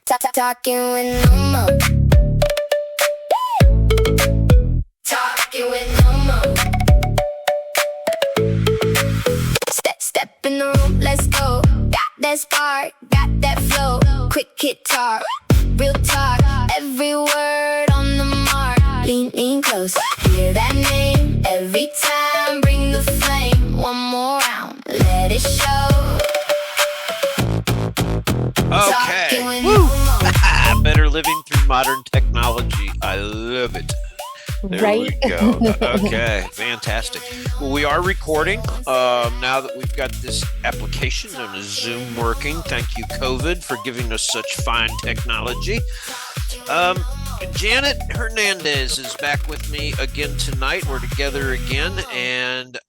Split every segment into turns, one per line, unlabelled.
Talking with Nomo. Talking with Nomo. Step in the room, let's go. Got that spark, got that flow. Quick hit talk, real talk. Every word on the mark. Lean close, hear that name every time. Bring the flame, one more round. Let it show.
Okay. Woo! Better living through modern technology. I love it. There we go. Okay, fantastic. Well, we are recording now that we've got this application known as Zoom working. Thank you, COVID, for giving us such fine technology. Janet Hernandez is back with me again tonight. We're together again, and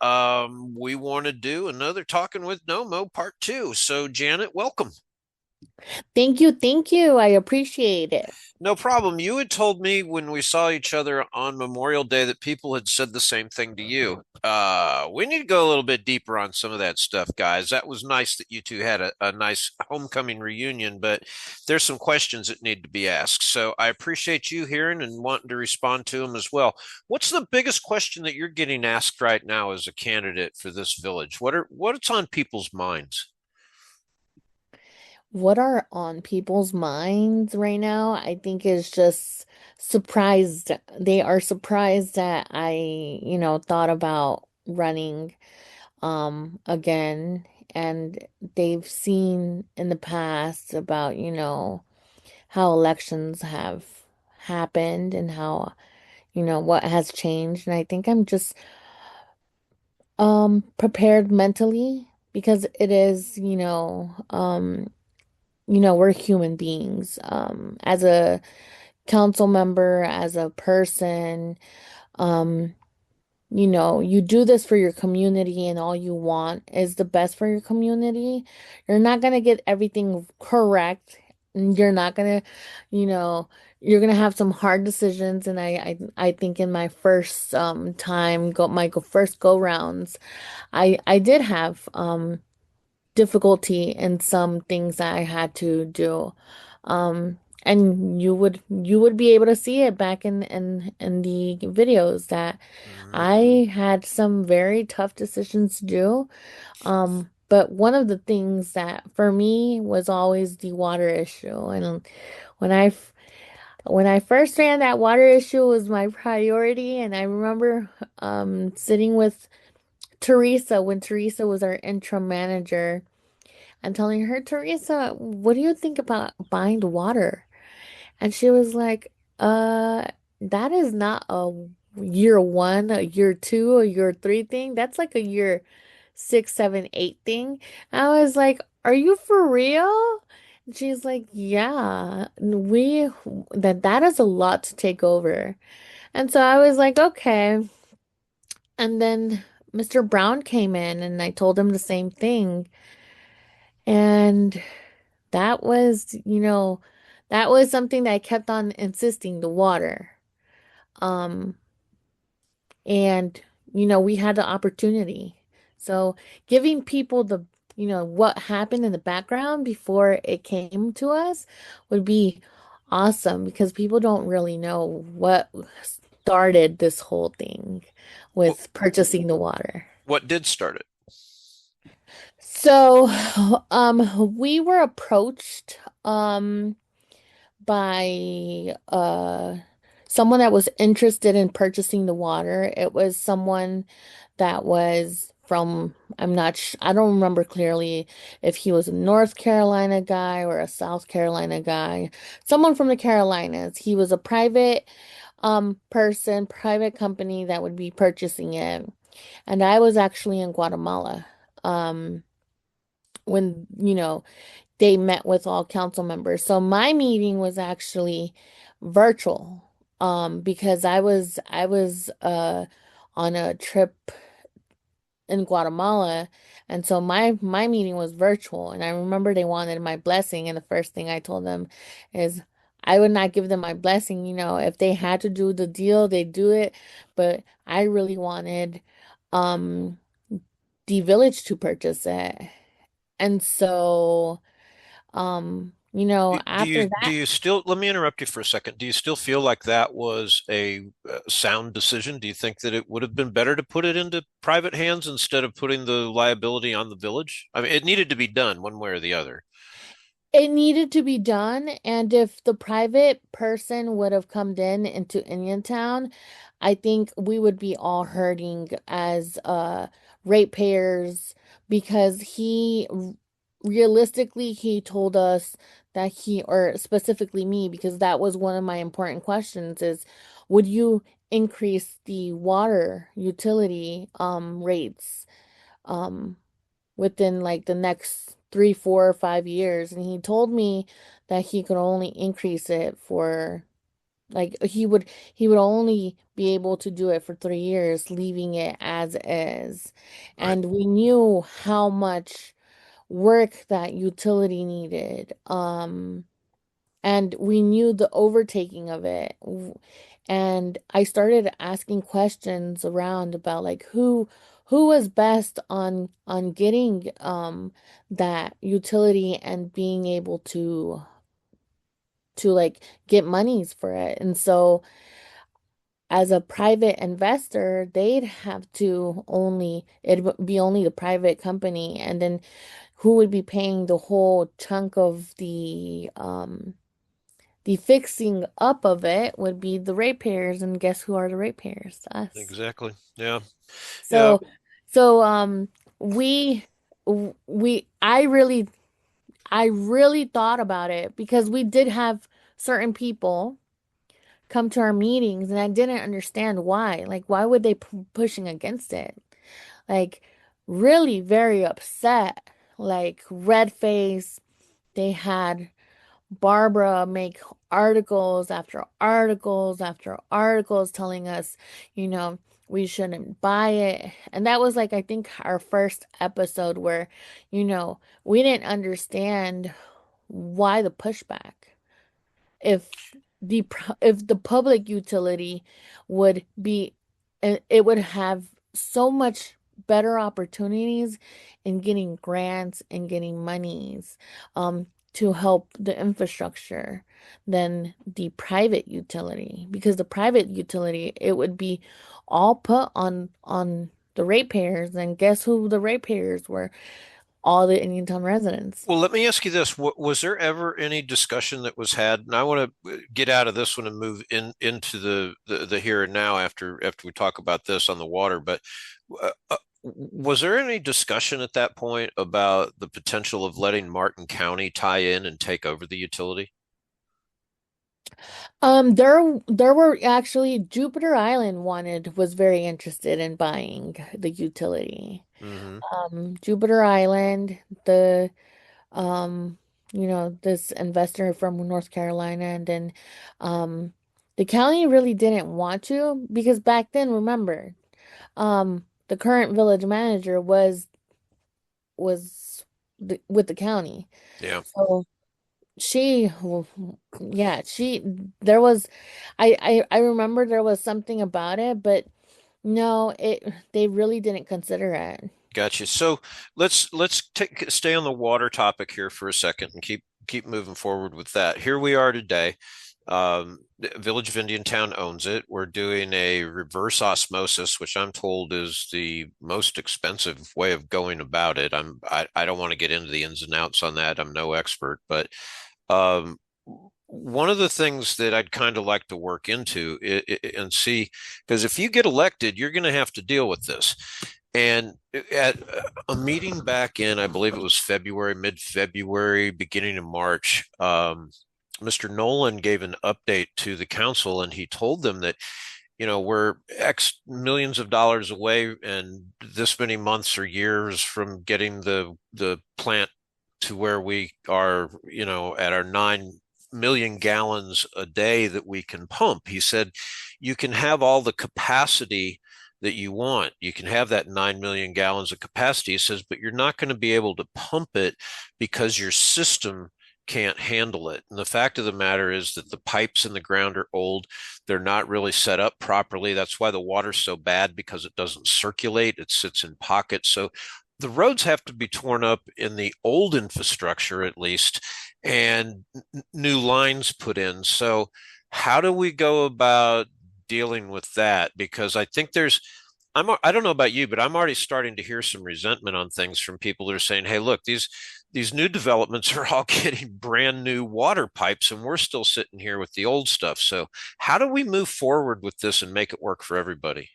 we want to do another Talking with Nomo Part 2. So, Janet, welcome.
Thank you. I appreciate it.
No problem. You had told me when we saw each other on Memorial Day that people had said the same thing to you. We need to go a little bit deeper on some of that stuff, guys. That was nice that you two had a nice homecoming reunion, but there's some questions that need to be asked. So I appreciate you hearing and wanting to respond to them as well. What's the biggest question that you're getting asked right now as a candidate for this village? What's on people's minds?
What are on people's minds right now, I think is just surprised. They are surprised that I thought about running again, and they've seen in the past about how elections have happened and how what has changed. And I think I'm just prepared mentally because it is we're human beings. As a council member, as a person, um, you do this for your community and all you want is the best for your community. You're not gonna get everything correct. And you're not gonna, you know, you're gonna have some hard decisions. And I think in my first time first go rounds, I did have difficulty in some things that I had to do. And you would be able to see it back in the videos that I had some very tough decisions to do. But one of the things that for me was always the water issue. And when I f- when I first ran, that water issue was my priority. And I remember sitting with Teresa when Teresa was our interim manager and telling her, Teresa, what do you think about buying the water? And she was like, that is not a year one, a year two, a year three thing. That's like a year six, seven, eight thing. I was like, are you for real? And she's like, yeah, that is a lot to take over. And so I was like, okay. And then Mr. Brown came in and I told him the same thing. And that was something that I kept on insisting, the water. Um, and we had the opportunity. So giving people what happened in the background before it came to us would be awesome because people don't really know what started this whole thing
What,
with purchasing the water.
what did start it?
So, we were approached, by someone that was interested in purchasing the water. It was someone that was from, I don't remember clearly if he was a North Carolina guy or a South Carolina guy. Someone from the Carolinas. He was a private private company that would be purchasing it. And I was actually in Guatemala. When they met with all council members. So my meeting was actually virtual, because I was on a trip in Guatemala, and so my meeting was virtual. And I remember they wanted my blessing, and the first thing I told them is I would not give them my blessing. If they had to do the deal, they do it, but I really wanted um the village to purchase it. And so After
Do
that,
you still, let me interrupt you for a second. Do you still feel like that was a sound decision? Do you think that it would have been better to put it into private hands instead of putting the liability on the village? I mean, it needed to be done one way or the other.
it needed to be done, and if the private person would have come in into Indiantown, I think we would be all hurting as ratepayers because realistically he told us that or specifically me, because that was one of my important questions is, would you increase the water utility rates? Um within like the next 3, 4, or 5 years. And he told me that he could only increase it for like he would only be able to do it for 3 years, leaving it as is.
Right.
And we knew how much work that utility needed. And we knew the overtaking of it. And I started asking questions around about like who was best on getting that utility and being able to like get monies for it. And so as a private investor, they'd have to only, it would be only the private company, and then who would be paying the whole chunk of the fixing up of it would be the ratepayers, and guess who are the ratepayers? Us.
Exactly. Yeah. Yeah.
So, so we, we, I really thought about it because we did have certain people come to our meetings, and I didn't understand why. Like, why would they pushing against it? Like, really very upset, like red face. They had Barbara make articles after articles after articles telling us, you know, we shouldn't buy it. And that was like, I think, our first episode where, we didn't understand why the pushback. If if the public utility would be, it would have so much better opportunities in getting grants and getting monies to help the infrastructure than the private utility, because the private utility, it would be all put on the ratepayers, and guess who the ratepayers were? All the Indiantown residents.
Well, let me ask you this. Was there ever any discussion that was had? And I want to get out of this one and move into the here and now after we talk about this on the water. But was there any discussion at that point about the potential of letting Martin County tie in and take over the utility?
There were actually Jupiter Island was very interested in buying the utility.
Hmm.
Jupiter Island, um, this investor from North Carolina, and then um the county really didn't want to, because back then, remember, the current village manager was with the county.
Yeah.
So she, well, yeah, there was, I remember there was something about it, but no, they really didn't consider it.
Gotcha. So let's stay on the water topic here for a second and keep moving forward with that. Here we are today. The Village of Indiantown owns it. We're doing a reverse osmosis, which I'm told is the most expensive way of going about it. I don't want to get into the ins and outs on that. I'm no expert, but um, one of the things that I'd kind of like to work into and see, because if you get elected, you're going to have to deal with this. And at a meeting back in, I believe it was February, mid-February, beginning of March, Mr. Nolan gave an update to the council, and he told them that, we're X millions of dollars away and this many months or years from getting the plant to where we are, at our 9 million gallons a day that we can pump. He said, you can have all the capacity that you want. You can have that 9 million gallons of capacity. He says, but you're not going to be able to pump it because your system can't handle it. And the fact of the matter is that the pipes in the ground are old. They're not really set up properly. That's why the water's so bad, because it doesn't circulate. It sits in pockets. So the roads have to be torn up in the old infrastructure at least, and new lines put in. So, how do we go about dealing with that? Because I think I don't know about you, but I'm already starting to hear some resentment on things from people that are saying, "Hey, look, these new developments are all getting brand new water pipes, and we're still sitting here with the old stuff." So, how do we move forward with this and make it work for everybody?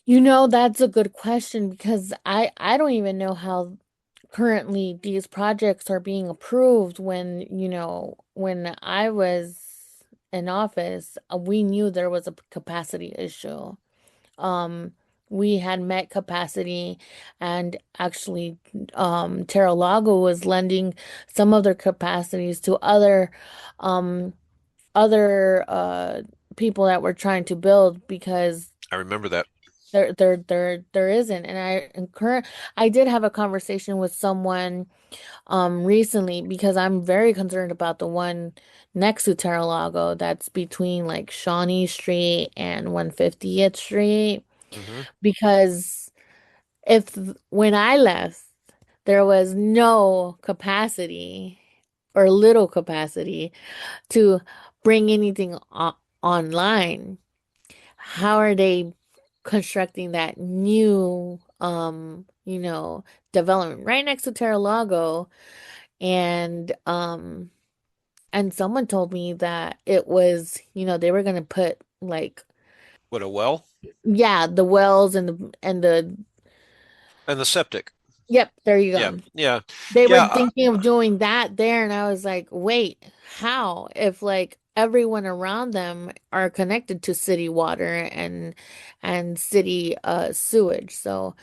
That's a good question because I don't even know how currently these projects are being approved when I was in office, we knew there was a capacity issue. Um, we had met capacity and actually Terra-Lago was lending some of their capacities to um other people that were trying to build because
I remember that.
there isn't. I did have a conversation with someone recently because I'm very concerned about the one next to Terra-Lago that's between like Shawnee Street and 150th Street
Hmm.
because if when I left there was no capacity or little capacity to bring anything online, how are they constructing that new development right next to Terra-Lago? And someone told me that it was, they were gonna put like,
What a well
yeah, the wells and the
and the septic.
yep, there you
Yeah,
go.
yeah,
They were
yeah.
thinking of doing that there, and I was like, wait, how? If like everyone around them are connected to city water and city sewage. So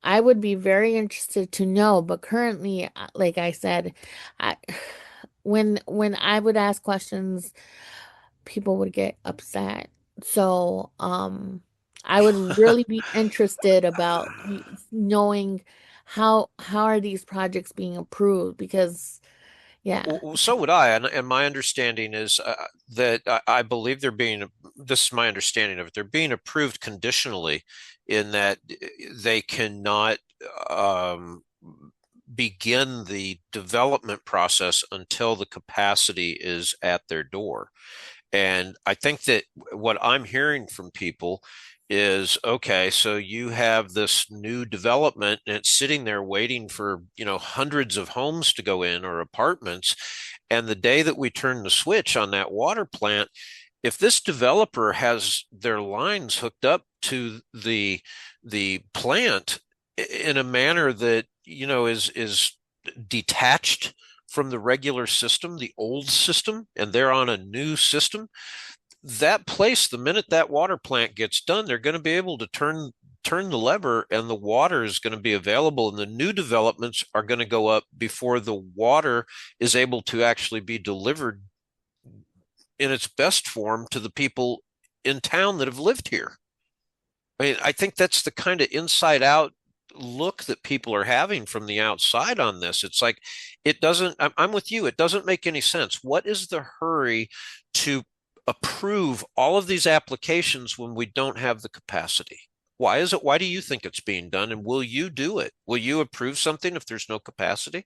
I would be very interested to know, but currently, like I said, I when I would ask questions, people would get upset. So, I would really be interested about knowing how are these projects being approved because yeah.
So would I, and my understanding is that I believe they're being. This is my understanding of it. They're being approved conditionally, in that they cannot um, begin the development process until the capacity is at their door. And I think that what I'm hearing from people is, okay, so you have this new development and it's sitting there waiting for, hundreds of homes to go in or apartments. And the day that we turn the switch on that water plant, if this developer has their lines hooked up to the plant in a manner that, is detached from the regular system, the old system, and they're on a new system, that place, the minute that water plant gets done, they're going to be able to turn the lever and the water is going to be available, and the new developments are going to go up before the water is able to actually be delivered in its best form to the people in town that have lived here. I mean, I think that's the kind of inside out look that people are having from the outside on this. It's like, it doesn't, I'm with you, it doesn't make any sense. What is the hurry to approve all of these applications when we don't have the capacity? Why is it? Why do you think it's being done? And will you do it? Will you approve something if there's no capacity?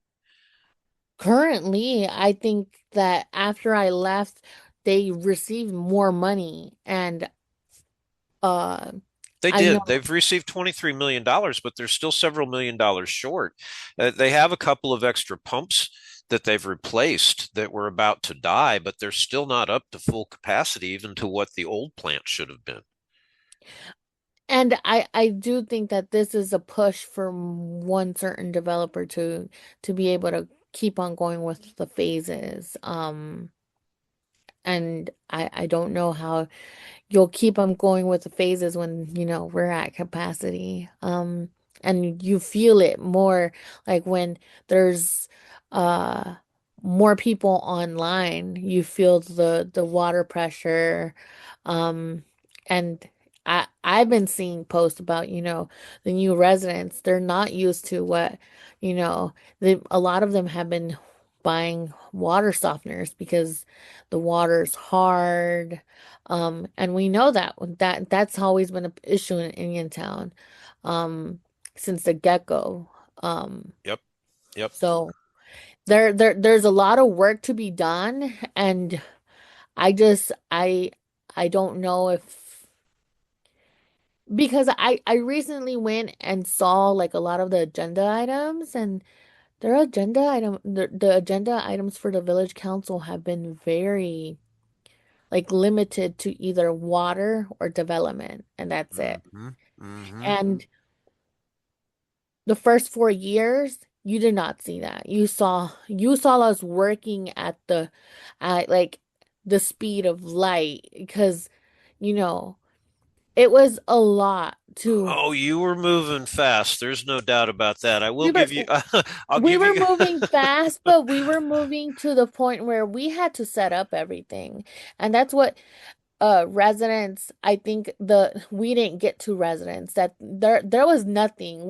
Currently, I think that after I left, they received more money and uh
They
I
did.
know.
They've received $23 million, but they're still several $1 million short. They have a couple of extra pumps that they've replaced that were about to die, but they're still not up to full capacity, even to what the old plant should have been.
And I do think that this is a push for one certain developer to be able to keep on going with the phases. And I don't know how you'll keep on going with the phases when, we're at capacity. And you feel it more like when there's uh more people online, you feel the water pressure. Um, and I've been seeing posts about, the new residents, they're not used to what, a lot of them have been buying water softeners because the water's hard. And we know that that's always been an issue in Indian Town. Um, since the get-go. Um,
Yep. Yep.
so there's a lot of work to be done, and I just I don't know if because I recently went and saw like a lot of the agenda items, and the agenda items for the village council have been very like limited to either water or development, and that's it.
Mm-hmm. Mm-hmm.
And the first 4 years, you did not see that. You saw us working at like the speed of light because, you know, it was a lot to
Oh, you were moving fast. There's no doubt about that. I will
we were
give you, I'll
we
give
were
you,
moving fast, but we were moving to the point where we had to set up everything. And that's what residents, I think the we didn't get to residents that there was nothing.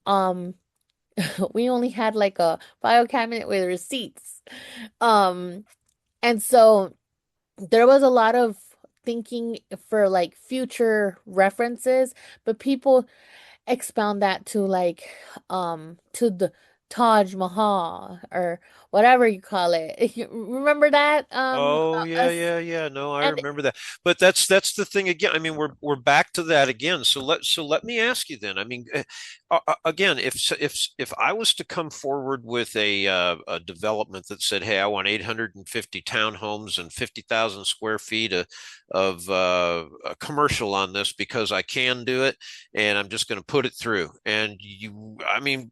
Um we only had like a file cabinet with receipts. Um and so there was a lot of thinking for like future references, but people expound that to like to the Taj Mahal or whatever you call it. Remember that
oh yeah,
us
yeah, yeah. No, I
and
remember that. But that's the thing again. I mean, we're back to that again. So let me ask you then. I mean, again, if I was to come forward with a development that said, "Hey, I want 850 townhomes and 50,000 square feet of a commercial on this because I can do it, and I'm just going to put it through," and I mean,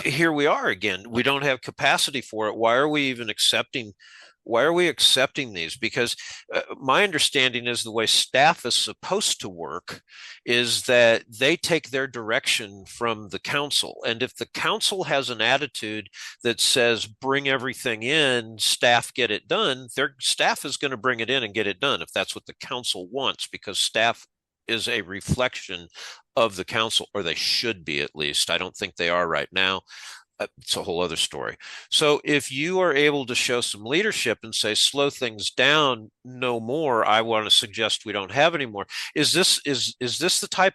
here we are again. We don't have capacity for it. Why are we accepting these? Because my understanding is the way staff is supposed to work is that they take their direction from the council. And if the council has an attitude that says, bring everything in, staff get it done, their staff is going to bring it in and get it done if that's what the council wants, because staff is a reflection of the council, or they should be at least. I don't think they are right now. It's a whole other story. So if you are able to show some leadership and say, slow things down, no more, I want to suggest we don't have any more. Is this the type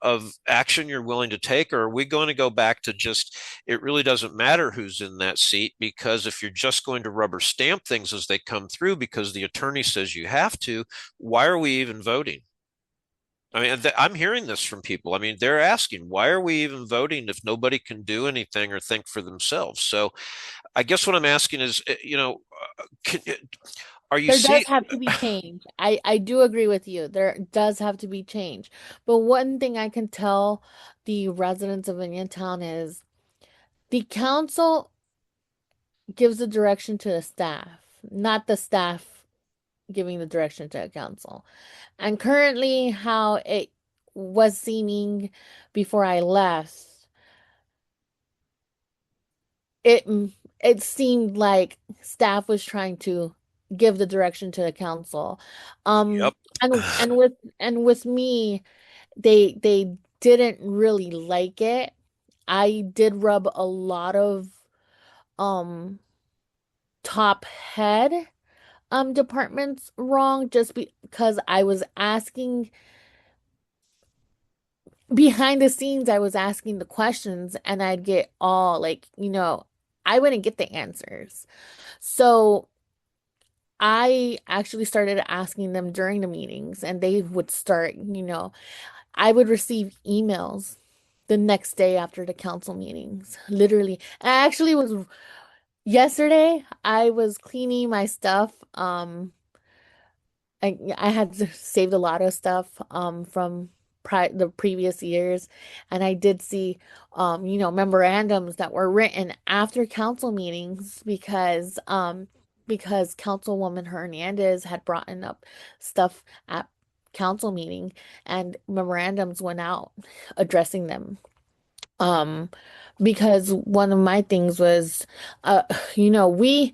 of action you're willing to take, or are we going to go back to just it really doesn't matter who's in that seat, because if you're just going to rubber stamp things as they come through because the attorney says you have to, why are we even voting? I mean, I'm hearing this from people. I mean, they're asking, why are we even voting if nobody can do anything or think for themselves? So I guess what I'm asking is, can, are you
there does
see?
have to be change. I do agree with you. There does have to be change. But one thing I can tell the residents of Indiantown is the council gives the direction to the staff, not the staff giving the direction to the council. And currently, how it was seeming before I left, it it seemed like staff was trying to give the direction to the council.
Yep.
And with me, they didn't really like it. I did rub a lot of um top head departments wrong just because I was asking behind the scenes, I was asking the questions and I'd get all like, I wouldn't get the answers. So I actually started asking them during the meetings, and they would start, I would receive emails the next day after the council meetings. Literally. I actually was yesterday, I was cleaning my stuff. I had saved a lot of stuff from the previous years, and I did see memorandums that were written after council meetings because Councilwoman Hernandez had brought up stuff at council meeting, and memorandums went out addressing them. Um because one of my things was uh you know we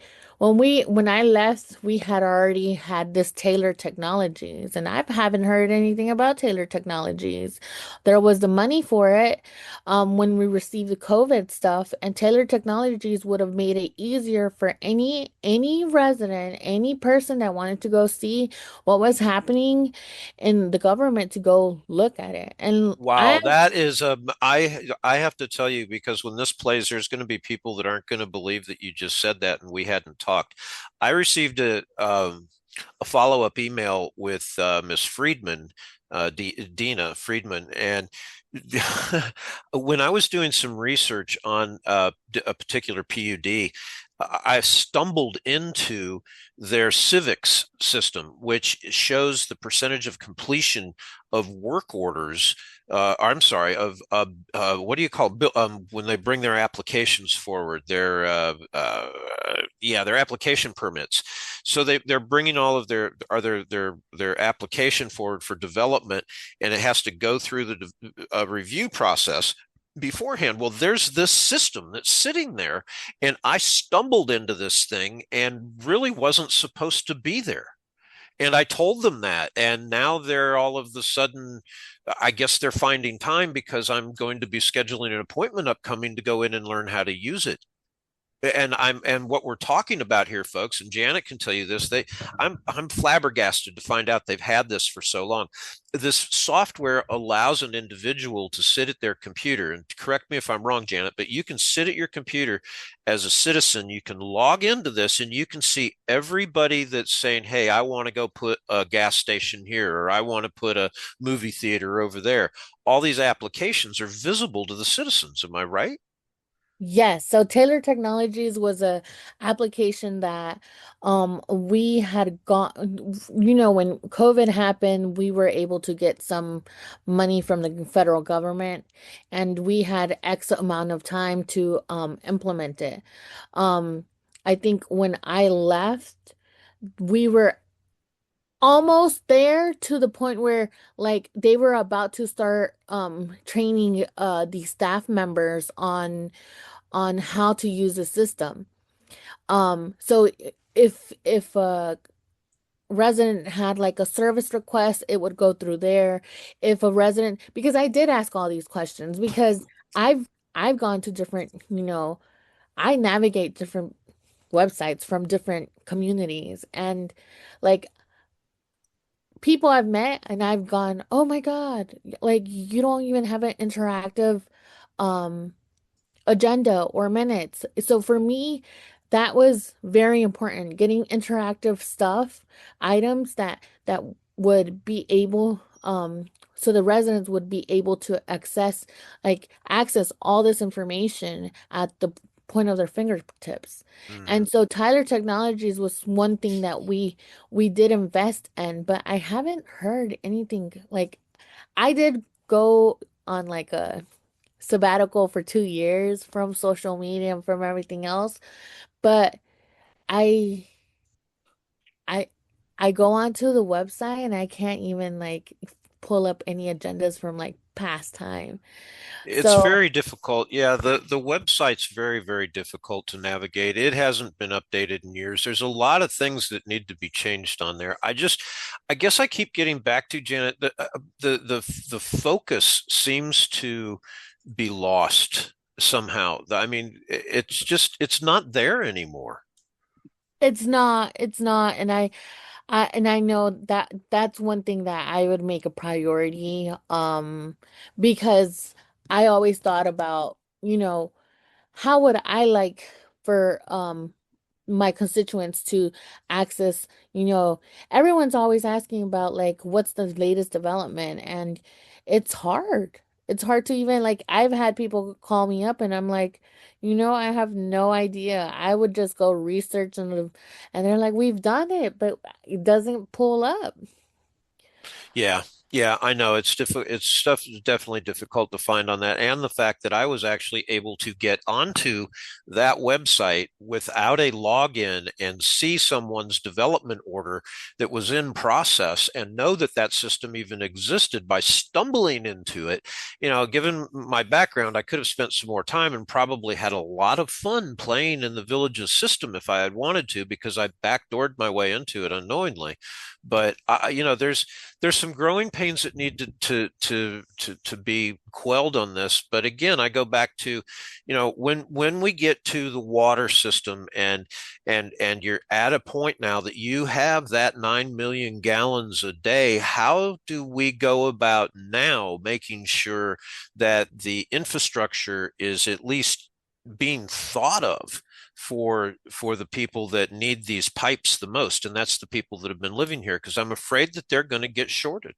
when I left, we had already had this Taylor Technologies, and I haven't heard anything about Taylor Technologies. There was the money for it when we received the COVID stuff, and Taylor Technologies would have made it easier for any resident, any person that wanted to go see what was happening in the government to go look at it. And I
Wow, that is I have to tell you because when this plays, there's going to be people that aren't going to believe that you just said that and we hadn't talked. I received a follow-up email with Miss Friedman, Dina Friedman, and when I was doing some research on a particular PUD, I stumbled into their civics system, which shows the percentage of completion of work orders. I'm sorry, of what do you call when they bring their applications forward? Their application permits. So they're bringing all of their application forward for development, and it has to go through the review process beforehand. Well, there's this system that's sitting there, and I stumbled into this thing and really wasn't supposed to be there. And I told them that, and now they're all of the sudden, I guess they're finding time because I'm going to be scheduling an appointment upcoming to go in and learn how to use it. And what we're talking about here, folks, and Janet can tell you this, I'm flabbergasted to find out they've had this for so long. This software allows an individual to sit at their computer, and correct me if I'm wrong, Janet, but you can sit at your computer as a citizen, you can log into this and you can see everybody that's saying, hey, I want to go put a gas station here, or I want to put a movie theater over there. All these applications are visible to the citizens. Am I right?
Yes, so Taylor Technologies was a application that we had gone, when COVID happened, we were able to get some money from the federal government, and we had X amount of time to implement it. Um I think when I left, we were almost there to the point where like they were about to start training the staff members on how to use the system. So if a resident had like a service request, it would go through there. If a resident, because I did ask all these questions because I've gone to different, I navigate different websites from different communities, and like people I've met and I've gone, "Oh my God, like you don't even have an interactive um agenda or minutes." So for me, that was very important, getting interactive stuff, items that would be able so the residents would be able to access all this information at the point of their fingertips.
Mm.
And so Tyler Technologies was one thing that we did invest in, but I haven't heard anything like I did go on like a sabbatical for 2 years from social media and from everything else. But I I I go onto the website and I can't even like pull up any agendas from like past time.
It's
So
very difficult. Yeah, the website's very, very difficult to navigate. It hasn't been updated in years. There's a lot of things that need to be changed on there. I guess I keep getting back to Janet. The focus seems to be lost somehow. I mean, it's not there anymore.
it's not, and I know that that's one thing that I would make a priority, because I always thought about, how would I like for my constituents to access, you know, everyone's always asking about like what's the latest development, and it's hard. It's hard to even like I've had people call me up and I'm like, I have no idea. I would just go research and they're like, we've done it, but it doesn't pull up.
Yeah. Yeah, I know it's difficult. It's stuff is definitely difficult to find on that, and the fact that I was actually able to get onto that website without a login and see someone's development order that was in process and know that that system even existed by stumbling into it. Given my background, I could have spent some more time and probably had a lot of fun playing in the village's system if I had wanted to, because I backdoored my way into it unknowingly. But there's some growing pains that need to be quelled on this. But again, I go back to, when we get to the water system, and you're at a point now that you have that 9 million gallons a day, how do we go about now making sure that the infrastructure is at least being thought of for the people that need these pipes the most, and that's the people that have been living here, because I'm afraid that they're going to get shorted.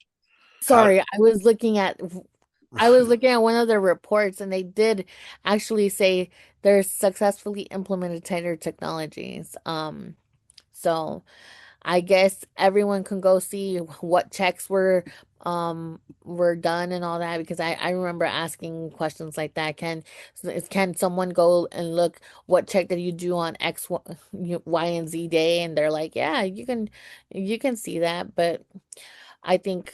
How
Sorry, I was looking at one of the reports and they did actually say they're successfully implemented tighter technologies. So I guess everyone can go see what checks were done and all that, because I remember asking questions like that. Can someone go and look what check did you do on X, Y, and Z day? And they're like, yeah, you can see that, but I think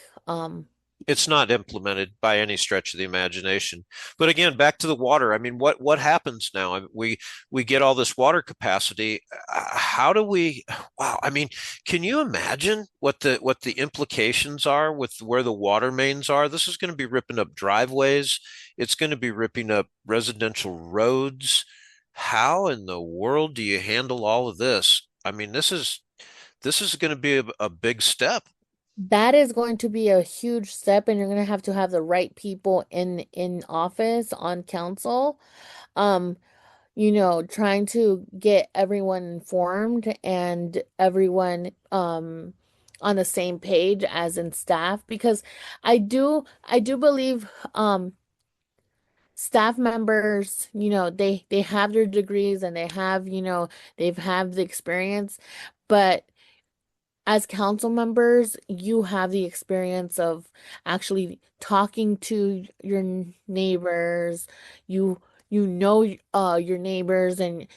it's not implemented by any stretch of the imagination. But again, back to the water. I mean, what happens now? I mean, we get all this water capacity. How do we? Wow. I mean, can you imagine what the implications are with where the water mains are? This is going to be ripping up driveways. It's going to be ripping up residential roads. How in the world do you handle all of this? I mean, this is going to be a big step.
that is going to be a huge step, and you're going to have the right people in office on council. Um, trying to get everyone informed and everyone on the same page as in staff, because I do believe staff members, they have their degrees and they've had the experience, but as council members, you have the experience of actually talking to your neighbors. You know your neighbors, and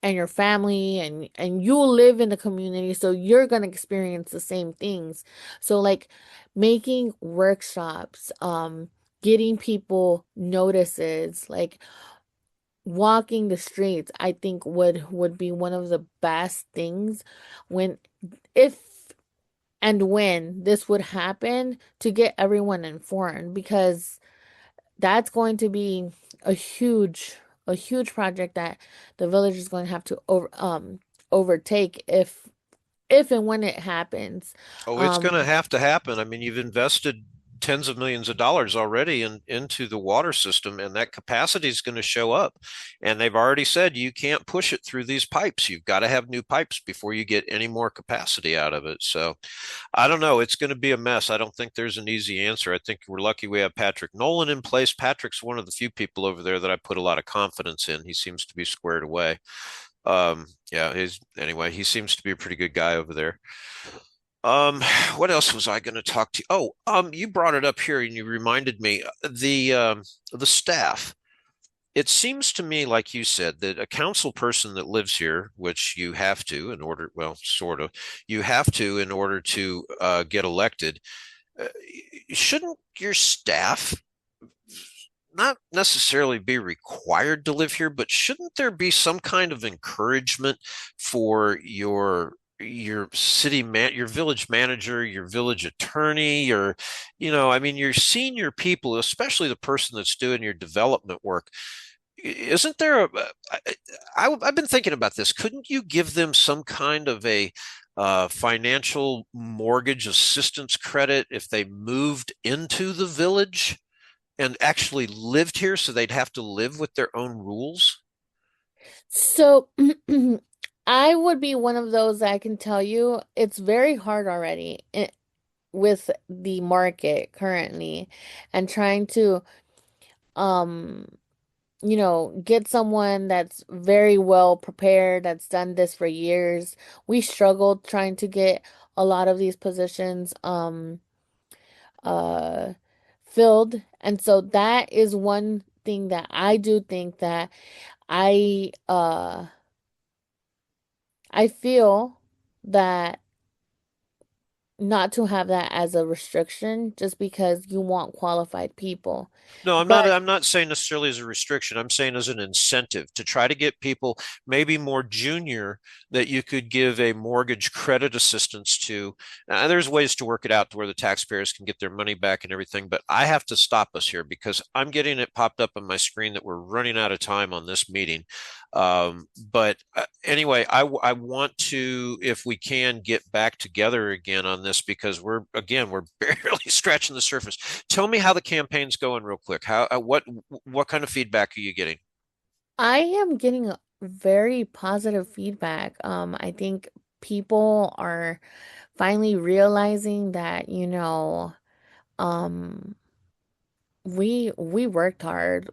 your family, and you live in the community, so you're going to experience the same things. So like making workshops, getting people notices, like walking the streets, I think would be one of the best things when if and when this would happen, to get everyone informed, because that's going to be a huge a huge project that the village is going to have to overtake if and when it happens.
Oh, it's
Um
going to have to happen. I mean, you've invested tens of millions of dollars already into the water system, and that capacity is going to show up. And they've already said you can't push it through these pipes. You've got to have new pipes before you get any more capacity out of it. So I don't know. It's going to be a mess. I don't think there's an easy answer. I think we're lucky we have Patrick Nolan in place. Patrick's one of the few people over there that I put a lot of confidence in. He seems to be squared away. Yeah, anyway, he seems to be a pretty good guy over there. Um, what else was I going to talk to you? Oh, you brought it up here and you reminded me the staff. It seems to me, like you said, that a council person that lives here, which you have to in order, well, sort of, you have to in order to get elected. Uh, shouldn't your staff not necessarily be required to live here, but shouldn't there be some kind of encouragement for your your village manager, your village attorney, I mean, your senior people, especially the person that's doing your development work? Isn't there I've been thinking about this. Couldn't you give them some kind of a financial mortgage assistance credit if they moved into the village and actually lived here, so they'd have to live with their own rules?
so I would be one of those that I can tell you it's very hard already with the market currently, and trying to um get someone that's very well prepared, that's done this for years. We struggled trying to get a lot of these positions. uh filled. And so that is one thing that I do think that I uh I feel that not to have that as a restriction just because you want qualified people.
No, I'm not.
But
I'm not saying necessarily as a restriction. I'm saying as an incentive to try to get people maybe more junior that you could give a mortgage credit assistance to. There's ways to work it out to where the taxpayers can get their money back and everything. But I have to stop us here because I'm getting it popped up on my screen that we're running out of time on this meeting. But anyway, I want to, if we can, get back together again on this because we're barely scratching the surface. Tell me how the campaign's going real quick. What kind of feedback are you getting?
I am getting very positive feedback. I think people are finally realizing that, um, we worked hard,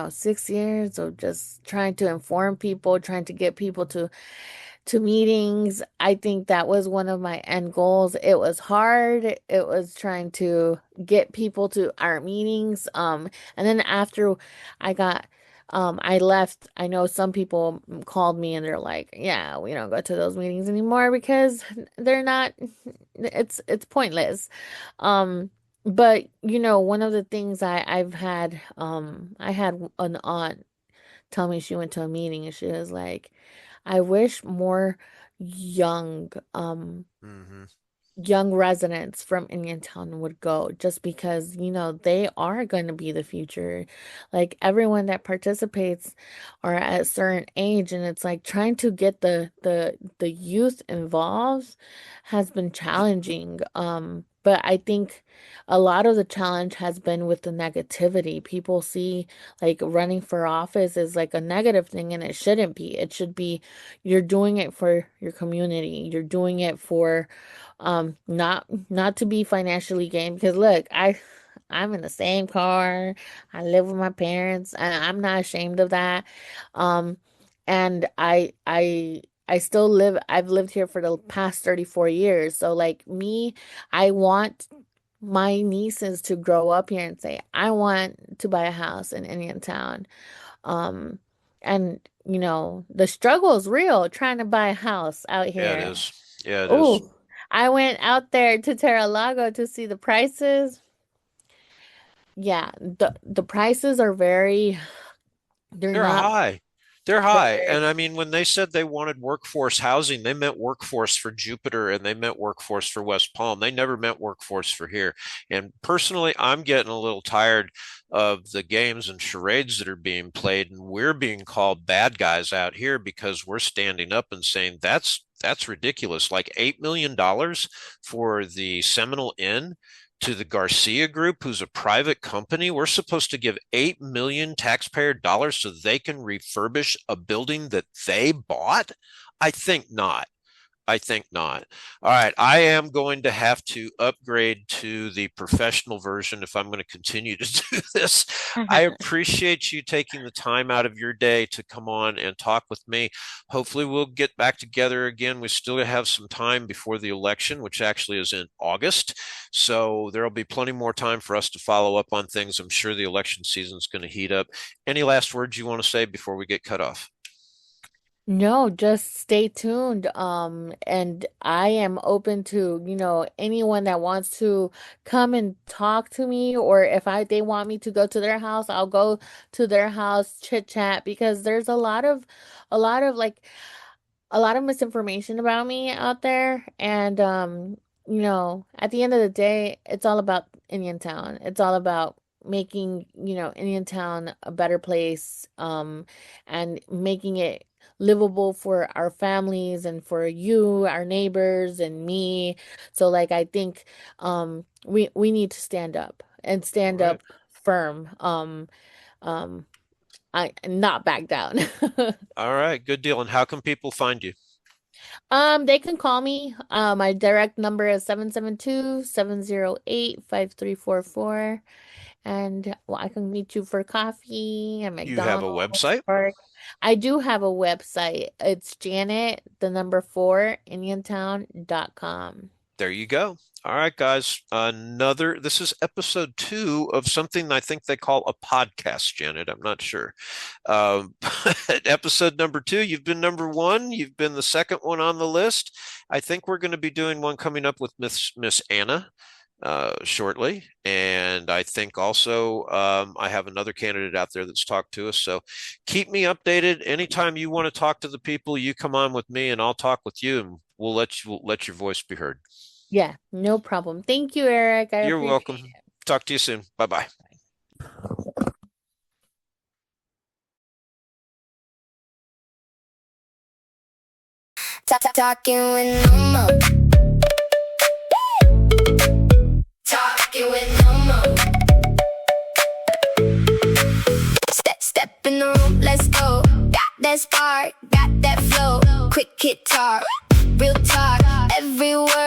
6 years of just trying to inform people, trying to get people to meetings. I think that was one of my end goals. It was hard. It was trying to get people to our meetings. And then after I got I left, I know some people called me and they're like, yeah, we don't go to those meetings anymore because they're not, it's pointless. But one of the things I've had, I had an aunt tell me she went to a meeting and she was like, I wish more young,
Hmm.
young residents from Indiantown would go just because, they are going to be the future. Like everyone that participates are at a certain age and it's like trying to get the youth involved has been challenging. But I think a lot of the challenge has been with the negativity. People see like running for office is like a negative thing and it shouldn't be. It should be you're doing it for your community. You're doing it for not to be financially gained because look, I'm in the same car. I live with my parents. I'm not ashamed of that. Um and I still live I've lived here for the past 34 years. So like me, I want my nieces to grow up here and say, I want to buy a house in Indiantown. Um and the struggle is real trying to buy a house out
Yeah, it
here.
is. Yeah, it is.
Oh, I went out there to Terra Lago to see the prices. Yeah, the prices are they're
They're
not
high. They're
they're
high.
very
And I mean, when they said they wanted workforce housing, they meant workforce for Jupiter and they meant workforce for West Palm. They never meant workforce for here. And personally, I'm getting a little tired of the games and charades that are being played, and we're being called bad guys out here because we're standing up and saying that's ridiculous. Like $8 million for the Seminole Inn to the Garcia Group, who's a private company. We're supposed to give 8 million taxpayer dollars so they can refurbish a building that they bought? I think not. I think not. All right. I am going to have to upgrade to the professional version if I'm going to continue to do this. I appreciate you taking the time out of your day to come on and talk with me. Hopefully, we'll get back together again. We still have some time before the election, which actually is in August. So there'll be plenty more time for us to follow up on things. I'm sure the election season is going to heat up. Any last words you want to say before we get cut off?
No, just stay tuned. And I am open to, anyone that wants to come and talk to me, or if they want me to go to their house, I'll go to their house, chit chat, because there's a lot of like a lot of misinformation about me out there. And at the end of the day, it's all about Indiantown. It's all about making, Indiantown a better place, and making it livable for our families and for you, our neighbors, and me. So like I think we need to stand up and
All
stand
right.
up firm. Um I not back down.
All right. Good deal. And how can people find you?
They can call me. My direct number is 772-708-5344. And well, I can meet you for coffee at
You have a
McDonald's
website?
or I do have a website. It's Janet, the number 4, Indiantown.com.
There you go. All right, guys. This is episode 2 of something I think they call a podcast, Janet. I'm not sure. Episode number 2, you've been number 1. You've been the second one on the list. I think we're going to be doing one coming up with Miss Anna shortly. And I think also I have another candidate out there that's talked to us. So keep me updated. Anytime you want to talk to the people, you come on with me and I'll talk with you and we'll let your voice be heard.
Yeah, no problem. Thank you, Eric. I
You're
appreciate
welcome.
it.
Talk to you soon. Bye-bye.
Talking with Nomo. Talking with Nomo. Step in the room, let's go. Got that spark, got that flow. Quick hit talk, real talk, every word